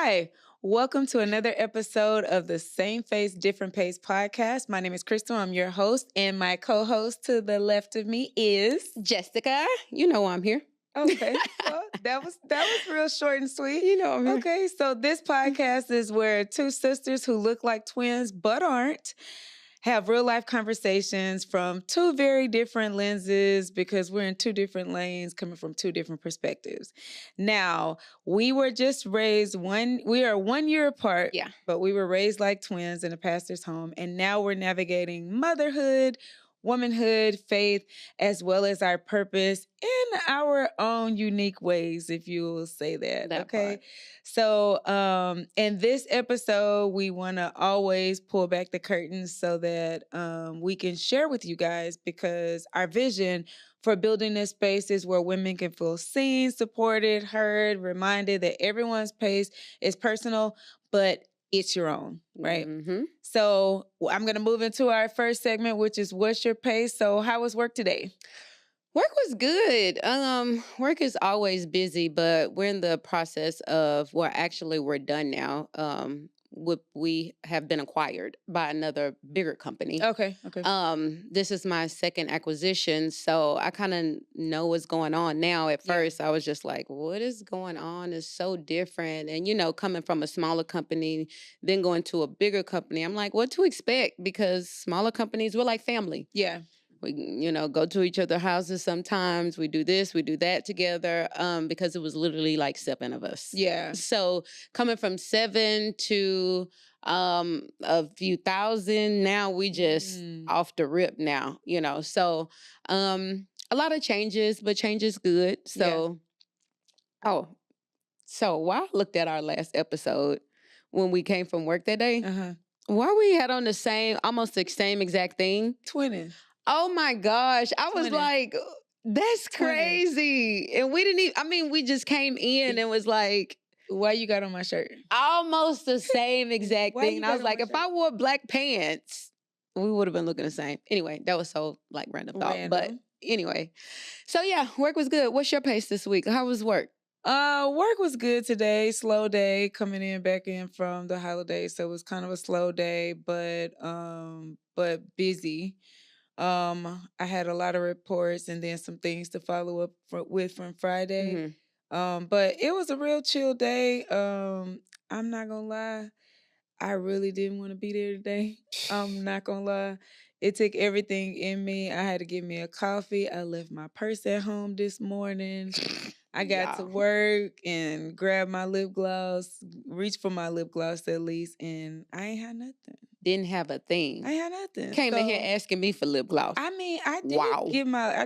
Hi, welcome to another episode of the Same Face, Different Pace podcast. My name is Crystal. I'm your host, and my co-host to the left of me is Jessica. You know I'm here. Okay. Well, that was real short and sweet. You know I'm here. Okay, so this podcast is where two sisters who look like twins but aren't have real life conversations from two very different lenses because we're in two different lanes coming from two different perspectives. Now, we were just raised we are 1 year apart, but we were raised like twins in a pastor's home. And now we're navigating motherhood, womanhood, faith, as well as our purpose in our own unique ways, if you will say that. Okay. Part. So in this episode, we want to always pull back the curtains so that we can share with you guys, because our vision for building this space is where women can feel seen, supported, heard, reminded that everyone's pace is personal, but it's your own, right? Mm-hmm. So I'm going to move into our first segment, which is what's your pace? So how was work today? Work was good. Work is always busy, but we're in the process of, we're done now. We have been acquired by another bigger company. Okay. This is my second acquisition, so I kind of know what's going on now. At first, I was just like, what is going on? It's so different. And, coming from a smaller company, then going to a bigger company, I'm like, what to expect? Because smaller companies, we're like family. Yeah. We, go to each other's houses sometimes. We do this, we do that together, because it was literally like 7 of us. Yeah. So coming from 7 to a few thousand, now we just off the rip now, So a lot of changes, but change is good. So, so while I looked at our last episode when we came from work that day, why we had on almost the same exact thing? Twinning. Oh my gosh. I was like, that's crazy. And we didn't even, we just came in and was like, why you got on my shirt? Almost the same exact thing. And I was like, if I wore black pants, we would have been looking the same. Anyway, that was so random thought. But anyway, so work was good. What's your pace this week? How was work? Work was good today. Slow day coming back in from the holiday. So it was kind of a slow day, but busy. I had a lot of reports and then some things to follow up with from Friday. Mm-hmm. But it was a real chill day. I'm not gonna lie. I really didn't want to be there today. I'm not gonna lie. It took everything in me. I had to get me a coffee. I left my purse at home this morning. I got to work and grabbed my lip gloss, reached for my lip gloss at least, and I ain't had nothing. Didn't have a thing. I had nothing. Came in here asking me for lip gloss. I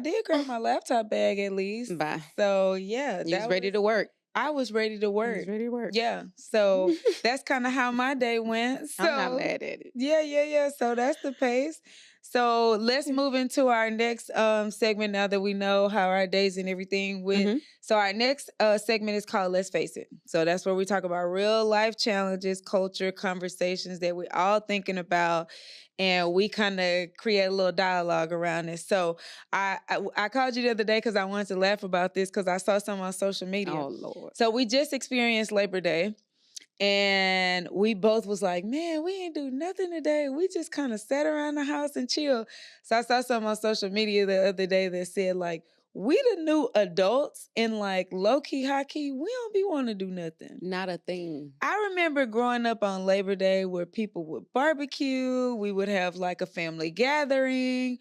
did grab my laptop bag at least. Bye. So yeah. You was ready to work. I was ready to work. You was ready to work. Yeah. So that's kind of how my day went. So, I'm not mad at it. Yeah. So that's the pace. So let's move into our next segment now that we know how our days and everything went. Mm-hmm. So our next segment is called Let's Face It. So that's where we talk about real life challenges, culture, conversations that we're all thinking about. And we kind of create a little dialogue around it. So I called you the other day because I wanted to laugh about this because I saw some on social media. Oh, Lord. So we just experienced Labor Day. And we both was like, man, we ain't do nothing today. We just kind of sat around the house and chill. So I saw something on social media the other day that said, like, we the new adults and like low-key, high-key, we don't be wanting to do nothing. Not a thing. I remember growing up on Labor Day where people would barbecue. We would have like a family gathering.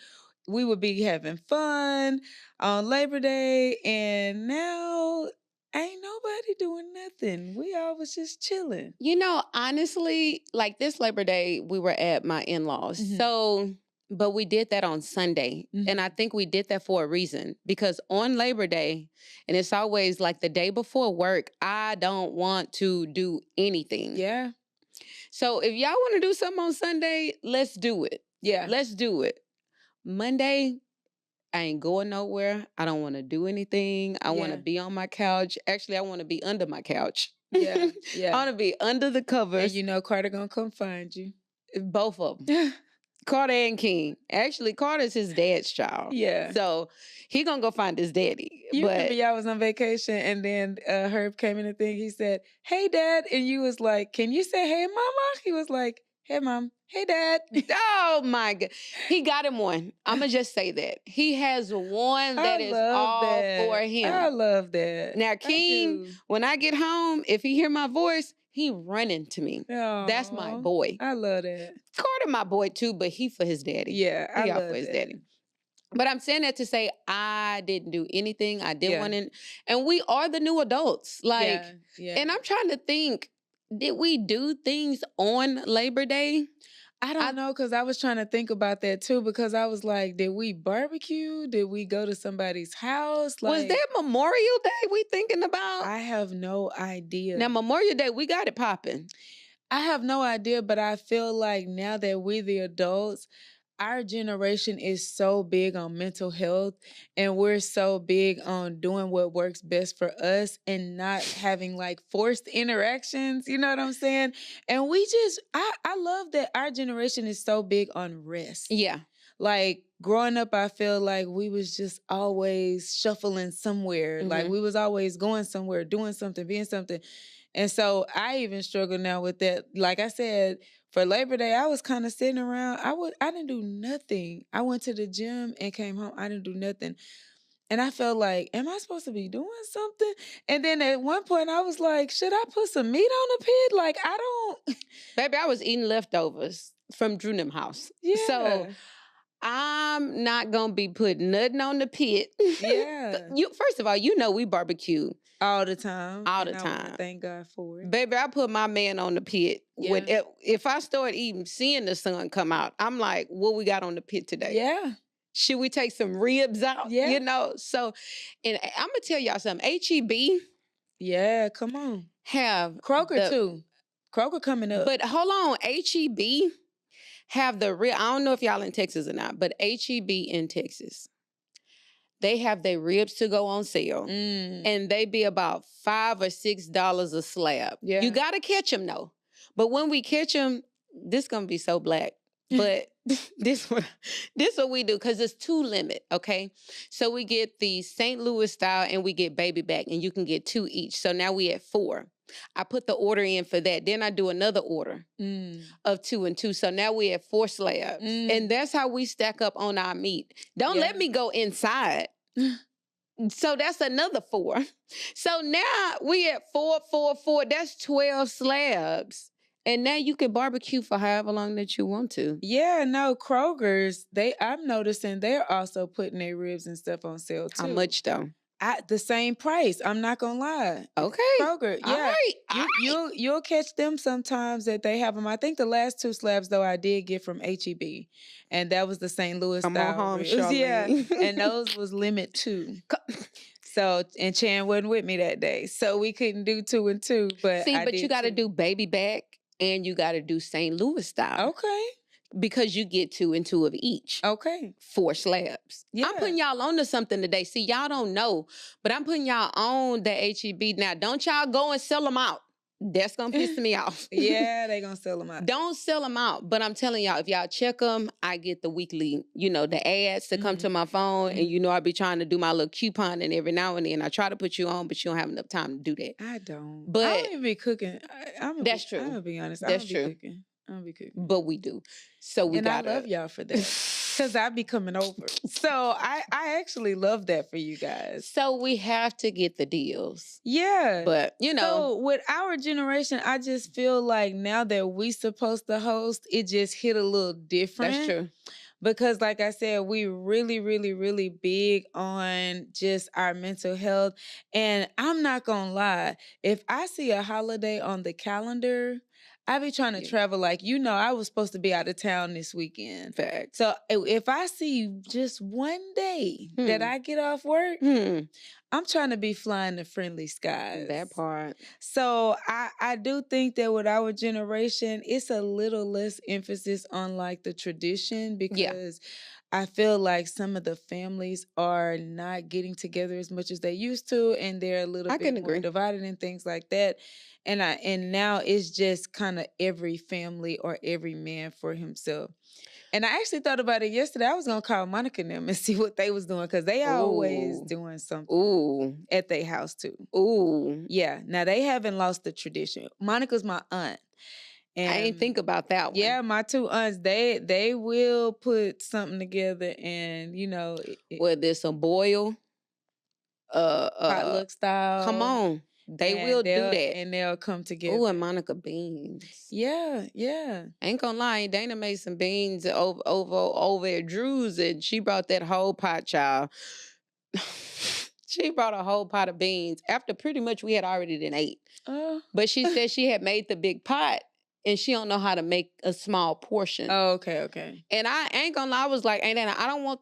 We would be having fun on Labor Day. And now ain't nobody doing nothing. We all was just chilling. Honestly, like this Labor Day, we were at my in-laws. Mm-hmm. So, but we did that on Sunday. Mm-hmm. And I think we did that for a reason. Because on Labor Day, and it's always like the day before work, I don't want to do anything. Yeah. So if y'all want to do something on Sunday, let's do it. Yeah. Let's do it. Monday, I ain't going nowhere. I don't want to do anything. I want to be on my couch. Actually, I want to be under my couch. Yeah. I want to be under the covers. And Carter gonna come find you. Both of them. Carter and King. Actually, Carter's his dad's child. Yeah. So he gonna go find his daddy. You but remember y'all was on vacation and then Herb came in the thing. He said, "Hey, Dad," and you was like, "Can you say hey, Mama?" He was like, "Hey, Mom. Hey, Dad." oh my God, he got him one. I'm gonna just say that he has one that is all for him. I love that. Now, King, when I get home, if he hear my voice, he running to me. That's my Aw, boy. I love that. Carter, my boy too, but he for his daddy. Yeah, I he out love for his that. daddy. But I'm saying that to say I didn't do anything. I didn't Yeah. want to, and we are the new adults. Like, yeah. and I'm trying to think, did we do things on Labor Day? I don't know, because I was trying to think about that too, because I was like, did we barbecue? Did we go to somebody's house? Was Like, that Memorial Day we thinking about? I have no idea. Now, Memorial Day, we got it popping. I have no idea, but I feel like now that we're the adults, our generation is so big on mental health and we're so big on doing what works best for us and not having like forced interactions, you know what I'm saying? And we just I love that our generation is so big on rest. Yeah. Like growing up, I feel like we was just always shuffling somewhere. Like we was always going somewhere, doing something, being something. And so I even struggle now with that. Like I said, for Labor Day, I was kind of sitting around. I didn't do nothing. I went to the gym and came home. I didn't do nothing. And I felt like, am I supposed to be doing something? And then at one point I was like, should I put some meat on the pit? Like, I don't. Baby, I was eating leftovers from Drew them house. Yeah. So I'm not gonna be putting nothing on the pit. Yeah. First of all, we barbecue all the time. All the and I time. wanna thank God for it. Baby, I put my man on the pit. Yeah. If I start eating, seeing the sun come out, I'm like, what we got on the pit today? Yeah. Should we take some ribs out? Yeah. So, and I'm gonna tell y'all something. HEB. Yeah, come on. Have Kroger too. Kroger coming up. But hold on, HEB have the real. I don't know if y'all in Texas or not, but HEB in Texas, they have their ribs to go on sale, and they be about $5 or $6 a slab. Yeah. You gotta catch them though. But when we catch them, this gonna be so black. But this what we do, because it's 2 limit, okay? So we get the St. Louis style and we get baby back, and you can get 2 each. So now we at 4. I put the order in for that. Then I do another order of 2 and 2. So now we at 4 slabs. And that's how we stack up on our meat. Don't let me go inside. So that's another 4. So now we at 4, 4, 4. That's 12 slabs. And now you can barbecue for however long that you want to. Yeah, no, Kroger's, I'm noticing they're also putting their ribs and stuff on sale too. How much though? At the same price. I'm not gonna lie. Okay. Kroger, yeah. You'll catch them sometimes that they have them. I think the last 2 slabs though I did get from HEB, and that was the St. Louis Come style. on home, ribs. Charlene. Yeah, and those was limit 2. So, and Chan wasn't with me that day, so we couldn't do 2 and 2. But you got to do baby back, and you got to do St. Louis style. Okay. Because you get 2 and 2 of each. Okay. 4 slabs. Yeah. I'm putting y'all on to something today. See, y'all don't know, but I'm putting y'all on the HEB. Now, don't y'all go and sell them out. That's going to piss me off. Yeah, they going to sell them out. Don't sell them out. But I'm telling y'all, if y'all check them, I get the weekly, the ads to come to my phone. And I be trying to do my little coupon, and every now and then I try to put you on, but you don't have enough time to do that. I don't. But I don't even be cooking. That's true. I'm going to be honest. That's I don't true. Be cooking. I don't be cooking. But we do. So we gotta. I love y'all for that. Because I be coming over. So I actually love that for you guys. So we have to get the deals. Yeah. But, So with our generation, I just feel like now that we supposed to host, it just hit a little different. That's true. Because like I said, we really, really, really big on just our mental health. And I'm not going to lie. If I see a holiday on the calendar, I be trying to travel like, I was supposed to be out of town this weekend. Fact. So if I see just one day that I get off work, I'm trying to be flying to friendly skies. That part. So I do think that with our generation, it's a little less emphasis on like the tradition, because I feel like some of the families are not getting together as much as they used to, and they're a little bit more divided and things like that. And now it's just kind of every family or every man for himself. And I actually thought about it yesterday. I was gonna call Monica and them and see what they was doing because they always Ooh. doing something Ooh. at their house too. Ooh. Yeah. Now they haven't lost the tradition. Monica's my aunt. I ain't think about that one. Yeah, my two aunts, they will put something together and Whether it's a boil, potluck style. come on. They will do that. And they'll come together. Ooh, and Monica beans. Yeah, yeah. Ain't gonna lie, Dana made some beans over at Drew's, and she brought that whole pot, child. She brought a whole pot of beans after pretty much we had already done ate. But she said she had made the big pot and she don't know how to make a small portion. Oh, okay. And I ain't gonna lie, I was like, hey, Dana, I don't want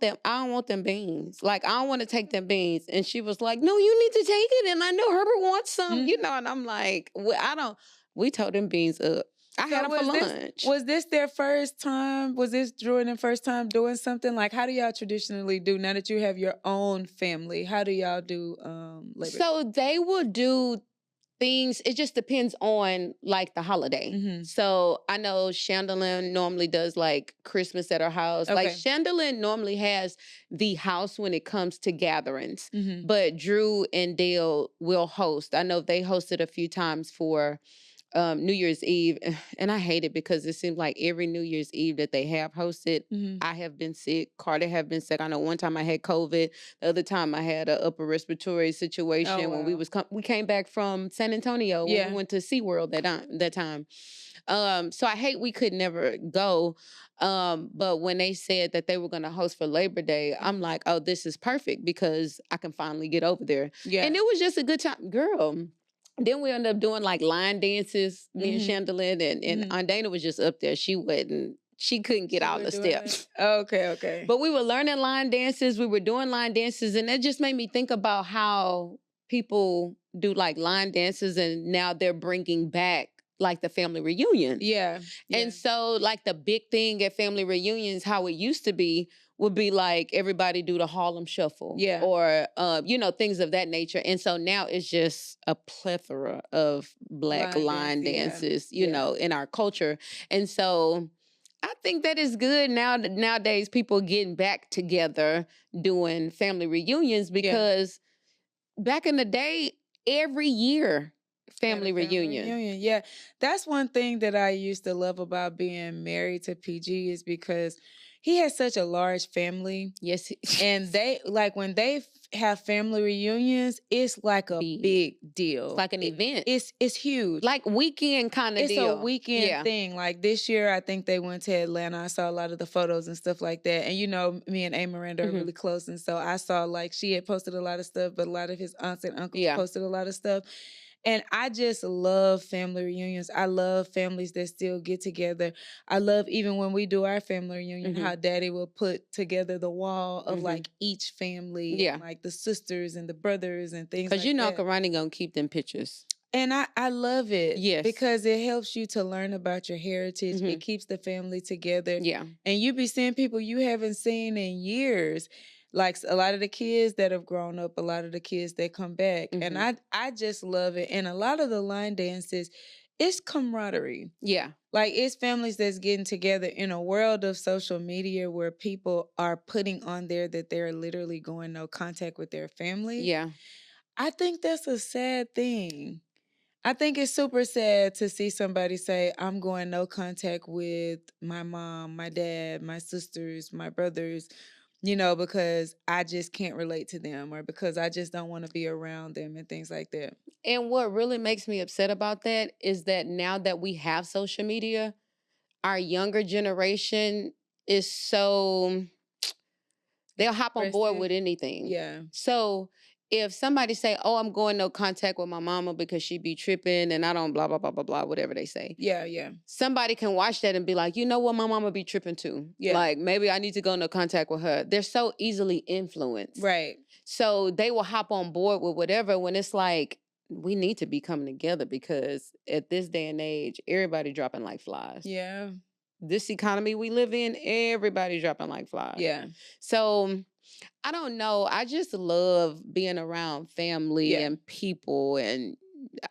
them beans. Like, I don't want to take them beans. And she was like, no, you need to take it. And I know Herbert wants some, and I'm like, well, we told them beans up. I had them for lunch. Was this their first time? Was this Drew and their first time doing something? Like, how do y'all traditionally do now that you have your own family? How do y'all do Labor Day? So they will do things. It just depends on like the holiday. So I know Chandelin normally does like Christmas at her house. Like Chandelin normally has the house when it comes to gatherings, but Drew and Dale will host. I know they hosted a few times for New Year's Eve, and I hate it because it seems like every New Year's Eve that they have hosted, I have been sick. Carter have been sick. I know one time I had COVID. The other time I had an upper respiratory situation when we came back from San Antonio when we went to SeaWorld that time. So I hate we could never go. But when they said that they were going to host for Labor Day, I'm like, oh, this is perfect because I can finally get over there. Yeah. And it was just a good time. Girl, then we ended up doing like line dances, me and Chandelin, and Aunt Dana was just up there. She couldn't get all the steps. Okay. But we were learning line dances. We were doing line dances. And that just made me think about how people do like line dances and now they're bringing back like the family reunion. Yeah. And so like the big thing at family reunions, how it used to be, would be like everybody do the Harlem Shuffle. Yeah. Or, things of that nature. And so now it's just a plethora of Black line dances, in our culture. And so I think that is good nowadays, people getting back together doing family reunions because back in the day, every year, family reunion. Yeah. That's one thing that I used to love about being married to PG is because he has such a large family. Yes. And they, like, when they have family reunions, it's like a big deal. It's like an event. It's huge. Like weekend kind of deal. It's a weekend thing. Like this year, I think they went to Atlanta. I saw a lot of the photos and stuff like that. And me and A. Miranda are really close. And so I saw like she had posted a lot of stuff, but a lot of his aunts and uncles posted a lot of stuff. And I just love family reunions. I love families that still get together. I love even when we do our family reunion, how Daddy will put together the wall of like each family, and, like the sisters and the brothers and things like that. Because Karani gonna keep them pictures. And I love it. Yes. Because it helps you to learn about your heritage. It keeps the family together. Yeah. And you be seeing people you haven't seen in years. Like a lot of the kids that have grown up, a lot of the kids that come back. And I just love it. And a lot of the line dances, it's camaraderie. Yeah. Like it's families that's getting together in a world of social media where people are putting on there that they're literally going no contact with their family. Yeah. I think that's a sad thing. I think it's super sad to see somebody say, I'm going no contact with my mom, my dad, my sisters, my brothers, because I just can't relate to them or because I just don't want to be around them and things like that. And what really makes me upset about that is that now that we have social media, our younger generation is so, they'll hop on board with anything. Yeah. So if somebody say, oh, I'm going no contact with my mama because she be tripping and I don't blah, blah, blah, blah, blah, whatever they say. Yeah. Somebody can watch that and be like, you know what, my mama be tripping too. Yeah. Like maybe I need to go no contact with her. They're so easily influenced. Right. So they will hop on board with whatever when it's like, we need to be coming together because at this day and age, everybody dropping like flies. Yeah. This economy we live in, everybody dropping like flies. Yeah. So I don't know. I just love being around family and people and,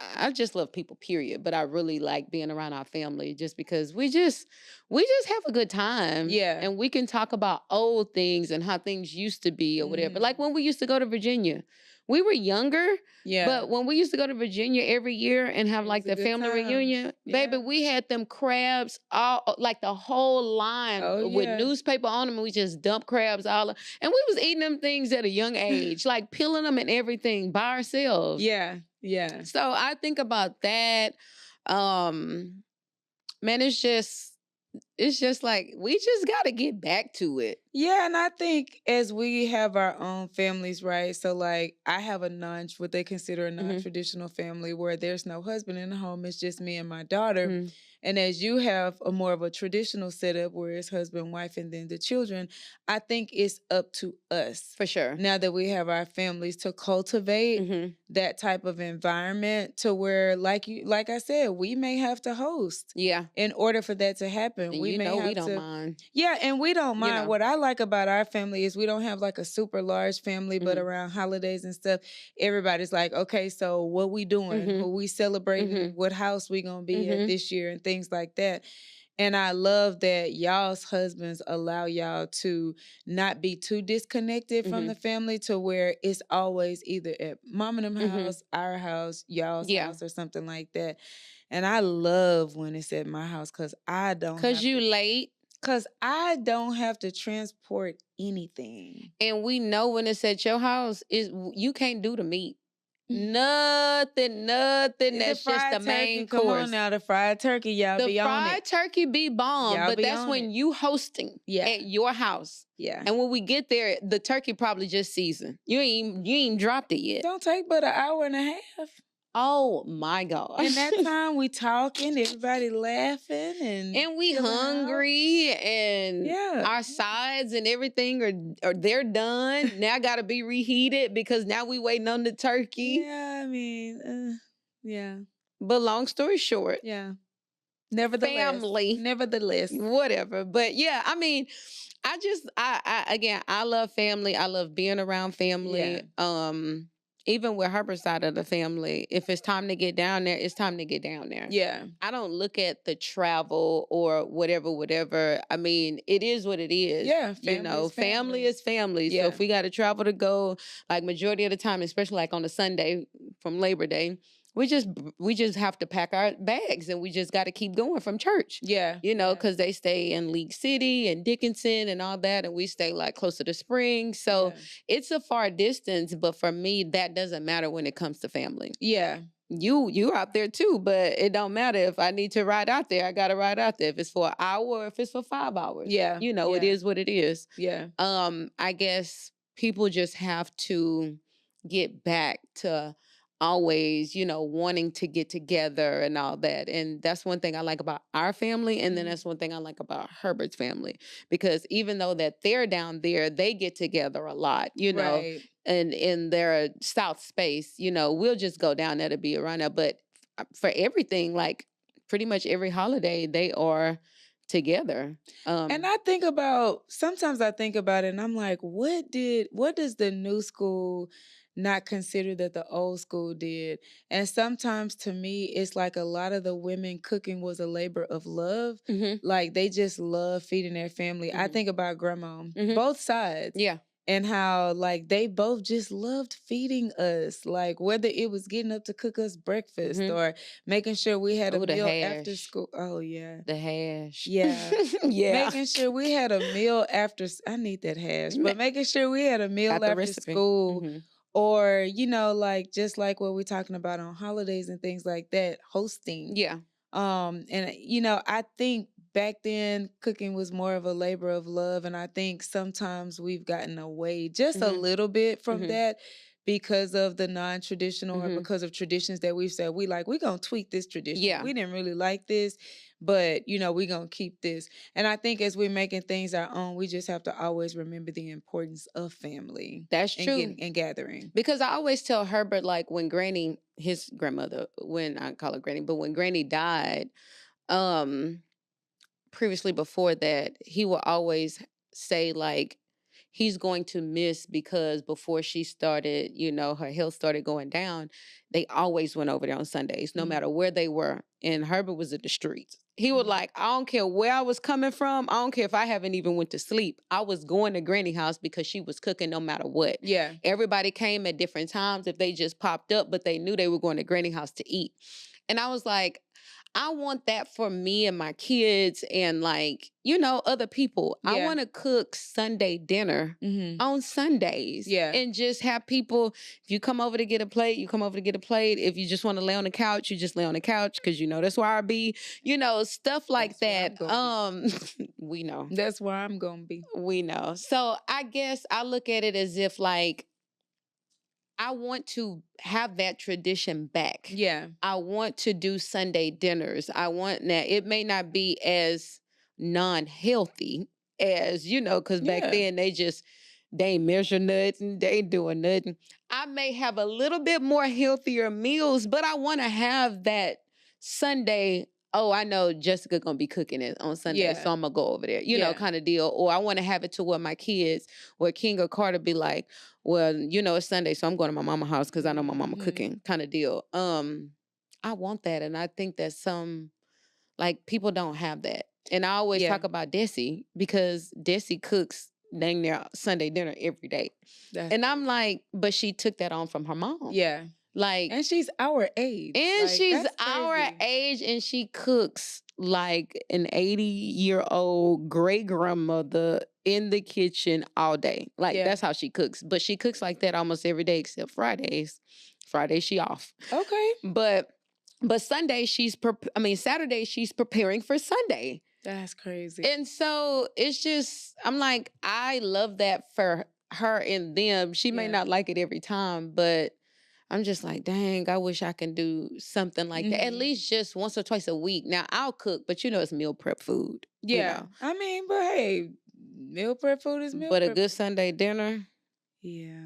I just love people, period. But I really like being around our family just because we just have a good time. Yeah. And we can talk about old things and how things used to be or whatever. Like Mhm. when we used to go to Virginia. We were younger, Yeah. but when we used to go to Virginia every year and have It like was a the good family time. reunion, baby, Yeah. we had them crabs all like the whole line Oh, with yeah. newspaper on them, and we just dumped crabs and we was eating them things at a young age, like peeling them and everything by ourselves. Yeah. Yeah. So I think about that. Um, man, it's just like we just got to get back to it. Yeah, and I think as we have our own families, right? So like I have what they consider a Hmm. non-traditional family where there's no husband in the home, it's just me and my daughter. Hmm. And as you have a more of a traditional setup where it's husband, wife, and then the children, I think it's up to us For sure. now that we have our families to cultivate Hmm. that type of environment to where like I said, we may have to host Yeah. in order for that to happen. And We may we have don't to. mind. Yeah, and we don't You mind. know. What I like about our family is we don't have like a super large family, but Hmm. around holidays and stuff, everybody's like, okay, so what we doing? Hmm. Who we celebrating? Hmm. What house we gonna be at Hmm. this year and things like that. And I love that y'all's husbands allow y'all to not be too disconnected from the Hmm. family to where it's always either at mom and them Hmm. house, our house, y'all's Yeah. house, or something like that. And I love when it's at my house because I don't Cause have you to. late. Cause I don't have to transport anything. And we know when it's at your house, is you can't do the meat. Nothing, nothing. The That's just the fried turkey, main come on course. now, the fried turkey, y'all The be on fried it. turkey be bomb, Y'all but be that's on when it. you hosting Yeah, at your house. yeah. And when we get there, the turkey probably just seasoned. You ain't dropped it yet. Don't take but an hour and a half. Oh my gosh. In that time, we talking, everybody laughing and And we chilling out. hungry and Yeah. our sides and everything are they're done. Now gotta be reheated because now we waiting on the turkey. Yeah, I mean, yeah, But long story short, yeah. Nevertheless, family, nevertheless. whatever. But yeah, I mean, I again, I love family. I love being around Yeah, family. Even with Herbert's side of the family, if it's time to get down there, it's time to get down there. yeah, I don't look at the travel or whatever, whatever. I mean, it is what it is. yeah. You Family know, is family family. is family. So Yeah, if we got to travel to go, like majority of the time, especially like on a Sunday from Labor Day, we just have to pack our bags and we just got to keep going from church. yeah, You know, yeah, because they stay in League City and Dickinson and all that, and we stay like closer to Spring. So yeah, it's a far distance, but for me, that doesn't matter when it comes to family. yeah, You out there too, but it don't matter if I need to ride out there. I gotta ride out there. If it's for an hour or if it's for 5 hours, yeah, you know, it yeah, is what it is. yeah. I guess people just have to get back to always, wanting to get together and all that. And that's one thing I like about our family. And then Mhm. that's one thing I like about Herbert's family. Because even though that they're down there, they get together a lot, Right. and in their South space, we'll just go down there to be around there. But for everything, like pretty much every holiday, they are together. And sometimes I think about it and I'm like, what does the new school not consider that the old school did? And sometimes to me, it's like a lot of the women cooking was a labor of love. Hmm. Like they just love feeding their family. I Hmm. think about grandma, Hmm. both sides. Yeah. And how like they both just loved feeding us, like whether it was getting up to cook us breakfast Hmm. or making sure we had a Oh, the meal after hash. school. Oh yeah. The hash. Yeah. Yeah. Making sure we had a meal I need that hash, Ma- but making sure we had a meal Got the after recipe. school Hmm. or, like just like what we're talking about on holidays and things like that, hosting. Yeah. And I think back then cooking was more of a labor of love. And I think sometimes we've gotten away just a Hmm. little bit from Hmm. that because of the non-traditional or Hmm. because of traditions that we've said we're gonna tweak this tradition. Yeah. We didn't really like this, but we're gonna keep this. And I think as we're making things our own, we just have to always remember the importance of family That's and true. getting and gathering. Because I always tell Herbert, like when Granny, his grandmother, when I call her Granny, but when Granny died, um, previously before that, he would always say like he's going to miss because before she started, her health started going down, they always went over there on Sundays, no matter where they were. And Herbert was in the streets. He was like, I don't care where I was coming from. I don't care if I haven't even went to sleep. I was going to Granny house because she was cooking no matter what. Yeah. Everybody came at different times if they just popped up, but they knew they were going to Granny house to eat. And I was like, I want that for me and my kids and like, other people. Yeah. I want to cook Sunday dinner on Sundays. Yeah. And just have people, if you come over to get a plate, you come over to get a plate. If you just want to lay on the couch, you just lay on the couch because that's where I be. Stuff like That's that. We know. That's where I'm going to be. We know. So I guess I look at it as if like, I want to have that tradition back. Yeah. I want to do Sunday dinners. Now it may not be as non-healthy as, because back then they ain't measure nothing. They ain't doing nothing. I may have a little bit more healthier meals, but I want to have that Sunday. Oh, I know Jessica gonna be cooking it on Sunday, so I'm gonna go over there, kind of deal. Or I want to have it to where my kids, where King or Carter be like, well, it's Sunday, so I'm going to my mama's house because I know my mama cooking, kind of deal. I want that, and I think that some like people don't have that. And I always talk about Desi because Desi cooks dang near Sunday dinner every day, and I'm like, but she took that on from her mom. Yeah. Like, and she's our age. And she's our age, and she cooks like an 80-year-old great grandmother in the kitchen all day. Like, that's how she cooks. But she cooks like that almost every day except Fridays. Fridays she off. Okay. But Sunday Saturday she's preparing for Sunday. That's crazy. And so it's just, I'm like, I love that for her and them. She may not like it every time, but I'm just like, dang, I wish I can do something like that. At least just once or twice a week. Now, I'll cook, but it's meal prep food. Yeah. I mean, but hey, meal prep food is meal prep. But a good Sunday dinner. Yeah.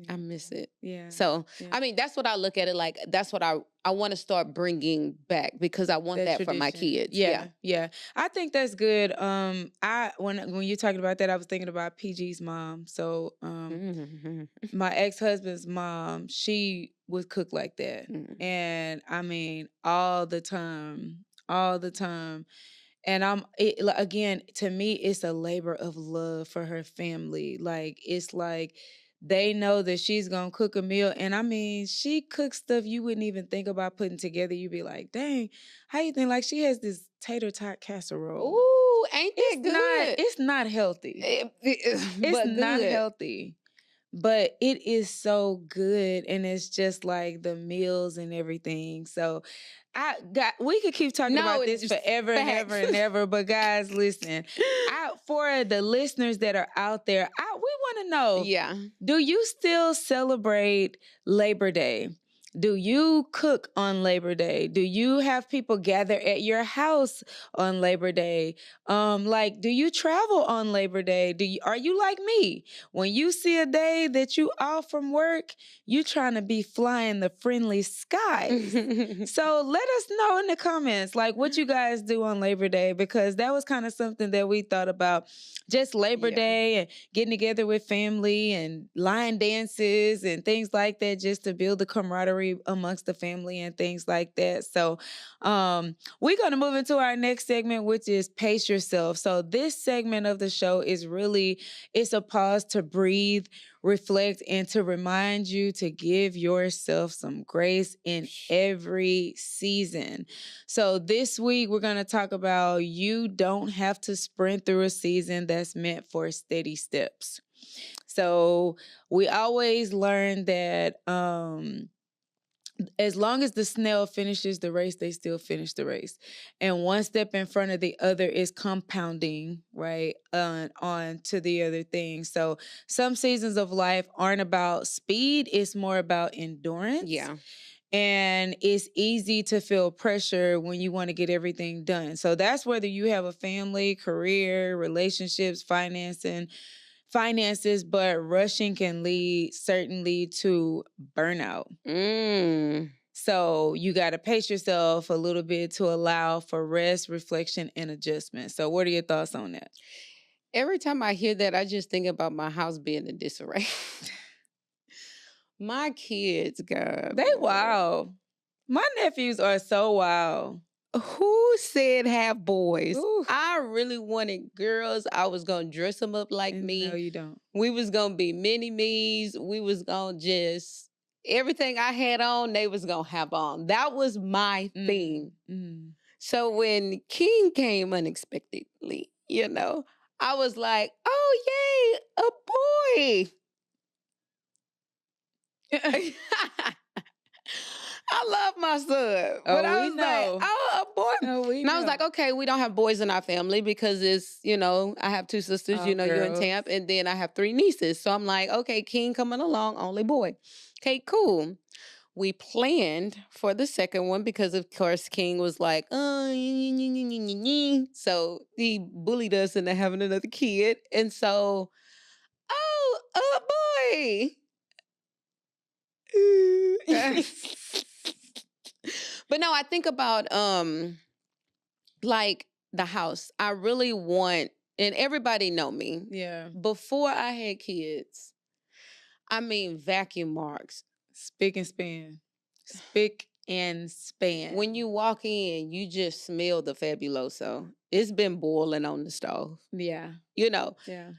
I miss it. Yeah. So, I mean, that's what I look at it like. That's what I want to start bringing back because I want that for my kids. Yeah. I think that's good. When you're talking about that, I was thinking about PG's mom. So, my ex-husband's mom, she would cook like that. And I mean, all the time. And again, to me, it's a labor of love for her family. Like, it's like they know that she's going to cook a meal. And I mean, she cooks stuff you wouldn't even think about putting together. You'd be like, dang, how you think? Like, she has this tater tot casserole. Ooh, ain't that good? It's not healthy. It's not healthy. But it is so good, and it's just like the meals and everything. So we could keep talking about this forever and ever and ever. But guys, listen, for the listeners that are out there, we want to know, do you still celebrate Labor Day? Do you cook on Labor Day? Do you have people gather at your house on Labor Day? Do you travel on Labor Day? Are you like me? When you see a day that you off from work, you trying to be flying the friendly skies. So let us know in the comments, like, what you guys do on Labor Day, because that was kind of something that we thought about, just Labor Day and getting together with family and line dances and things like that, just to build the camaraderie amongst the family and things like that. So we're going to move into our next segment, which is Pace Yourself. So this segment of the show is it's a pause to breathe, reflect, and to remind you to give yourself some grace in every season. So this week, we're going to talk about you don't have to sprint through a season that's meant for steady steps. So we always learn that as long as the snail finishes the race, they still finish the race. And one step in front of the other is compounding, right, on to the other thing. So some seasons of life aren't about speed. It's more about endurance. Yeah. And it's easy to feel pressure when you want to get everything done. So that's whether you have a family, career, relationships, finances, but rushing can lead certainly to burnout. So you got to pace yourself a little bit to allow for rest, reflection, and adjustment. So what are your thoughts on that? Every time I hear that, I just think about my house being in disarray. My kids, God, They Lord. wild. My nephews are so wild. Who said have boys? Ooh. I really wanted girls. I was gonna dress them up like No, me. you don't. We was gonna be mini me's. We was gonna just everything I had on, they was gonna have on. That was my theme. Mm. So when King came unexpectedly, I was like, oh yay, a boy. I love my son. But Oh, I we was like, know. oh, a boy. Oh, we And I was know. like, okay, we don't have boys in our family because it's, I have 2 sisters, All you're in girls. Tampa, and then I have 3 nieces. So I'm like, okay, King coming along, only boy. Okay, cool. We planned for the second one because, of course, King was like, so he bullied us into having another kid. And so, oh, a boy. But no, I think about like the house. I really want, and everybody know me. Yeah. Before I had kids, I mean vacuum marks. Spick and span. Spick and span. When you walk in, you just smell the fabuloso. It's been boiling on the stove. Yeah. Yeah.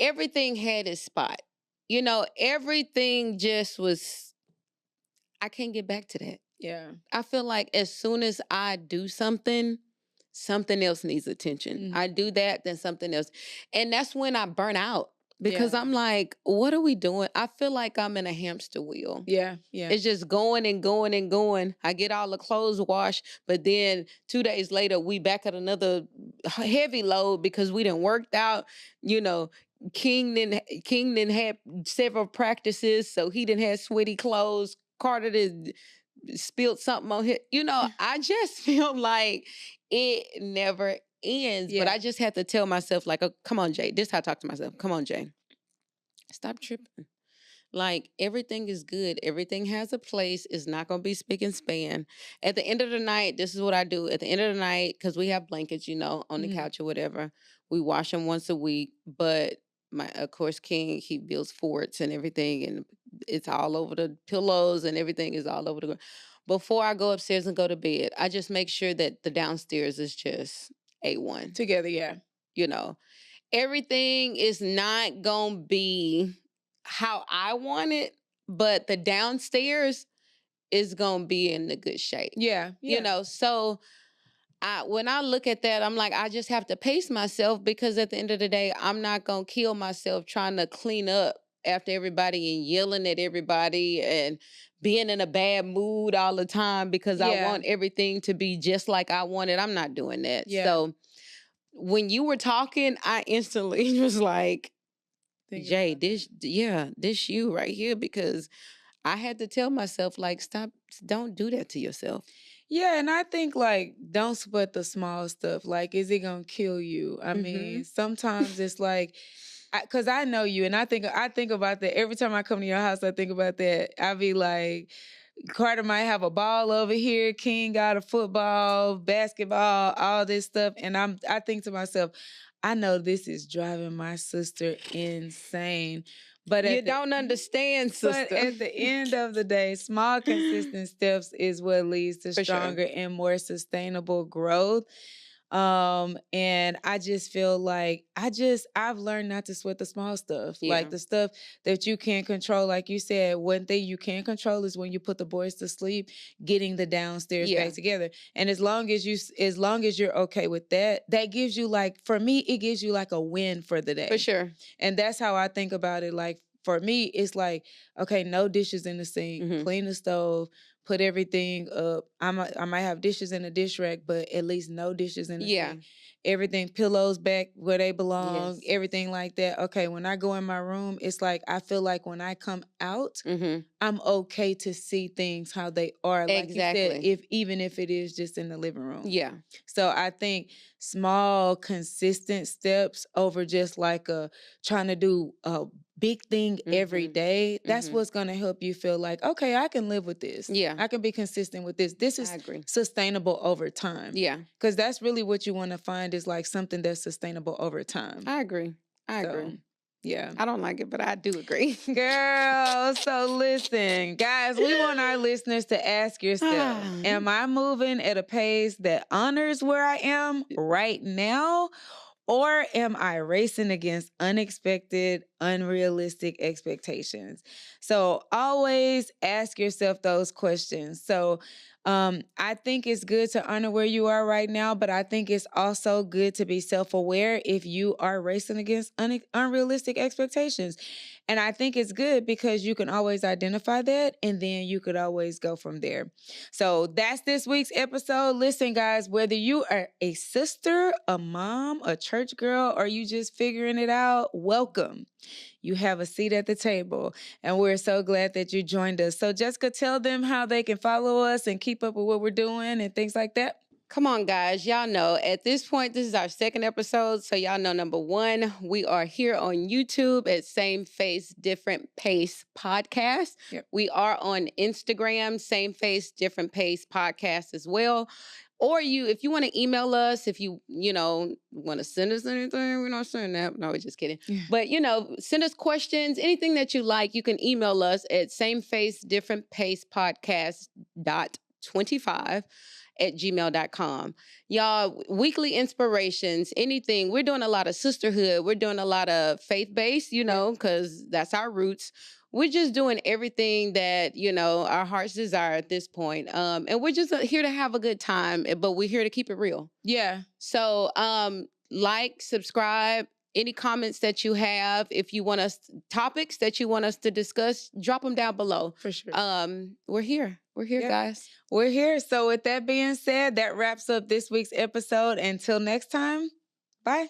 Everything had its spot. Everything just was, I can't get back to that. Yeah. I feel like as soon as I do something, something else needs attention. I do that, then something else. And that's when I burn out because Yeah. I'm like, what are we doing? I feel like I'm in a hamster wheel. Yeah. Yeah. It's just going and going and going. I get all the clothes washed, but then 2 days later, we back at another heavy load because we done worked out. King didn't have several practices, so he didn't have sweaty clothes. Carter did spilled something on him. I just feel like it never ends. But I just have to tell myself, like, oh, come on, Jay. This is how I talk to myself. Come on, Jay. Stop tripping. Like, everything is good. Everything has a place. It's not going to be spick and span. At the end of the night, this is what I do. At the end of the night, because we have blankets, on the couch or whatever, we wash them once a week. But of course, King, he builds forts and everything, and it's all over the pillows and everything is all over the ground. Before I go upstairs and go to bed, I just make sure that the downstairs is just A1. Together, yeah. Everything is not going to be how I want it, but the downstairs is going to be in the good shape. Yeah. So when I look at that, I'm like, I just have to pace myself because at the end of the day, I'm not going to kill myself trying to clean up after everybody and yelling at everybody and being in a bad mood all the time because I want everything to be just like I want it. I'm not doing that. Yeah. So when you were talking, I instantly was like, Jay, this you right here, because I had to tell myself, like, stop, don't do that to yourself. Yeah, and I think like don't sweat the small stuff. Like, is it gonna kill you? I mean, sometimes it's like, cause I know you, and I think about that every time I come to your house. I think about that. I be like, Carter might have a ball over here. King got a football, basketball, all this stuff, and I think to myself, I know this is driving my sister insane. But you don't understand, sister. But at the end of the day, small, consistent steps is what leads to stronger and more sustainable growth. And I just feel like I've learned not to sweat the small stuff. Like the stuff that you can't control. Like you said, one thing you can control is when you put the boys to sleep, getting the downstairs back together. And as long as you're okay with that, that gives you, like, for me, it gives you like a win for the day. For sure. And that's how I think about it. Like, for me, it's like, okay, no dishes in the sink, clean the stove, put everything up. I might have dishes in the dish rack, but at least no dishes in the sink. Everything, pillows back where they belong, everything like that. Okay, when I go in my room, it's like I feel like when I come out, I'm okay to see things how they are. Like you said, even if it is just in the living room. Yeah. So I think small, consistent steps over just like trying to do big thing every Mhm. day, that's Mhm. what's going to help you feel like, okay, I can live with this. Yeah. I can be consistent with this. This I is agree. sustainable over time. Yeah. Because that's really what you want to find is like something that's sustainable over time. I agree. I So, agree. yeah. I don't like it, but I do agree. Girl, so listen, guys, we want our listeners to ask yourself, am I moving at a pace that honors where I am right now? Or am I racing against unexpected, unrealistic expectations? So always ask yourself those questions. So I think it's good to honor where you are right now, but I think it's also good to be self-aware if you are racing against unrealistic expectations. And I think it's good because you can always identify that and then you could always go from there. So that's this week's episode. Listen, guys, whether you are a sister, a mom, a church girl, or you just figuring it out, welcome. You have a seat at the table, and we're so glad that you joined us. So, Jessica, tell them how they can follow us and keep up with what we're doing and things like that. Come on, guys. Y'all know at this point, this is our second episode. So, y'all know number one, we are here on YouTube at Same Face, Different Pace Podcast. Yep. We are on Instagram, Same Face, Different Pace Podcast as well. Or if you want to email us, if you want to send us anything, we're not saying that. No, we're just kidding. Yeah. But, send us questions, anything that you like, you can email us at sameface.differentpacepodcast.25@gmail.com. Y'all, weekly inspirations, anything. We're doing a lot of sisterhood. We're doing a lot of faith-based, because that's our roots. We're just doing everything that, our hearts desire at this point. And we're just here to have a good time, but we're here to keep it real. Yeah. So, like, subscribe. Any comments that you have, if you want topics that you want us to discuss, drop them down below. For sure. We're here. We're here, guys. We're here. So with that being said, that wraps up this week's episode. Until next time, bye.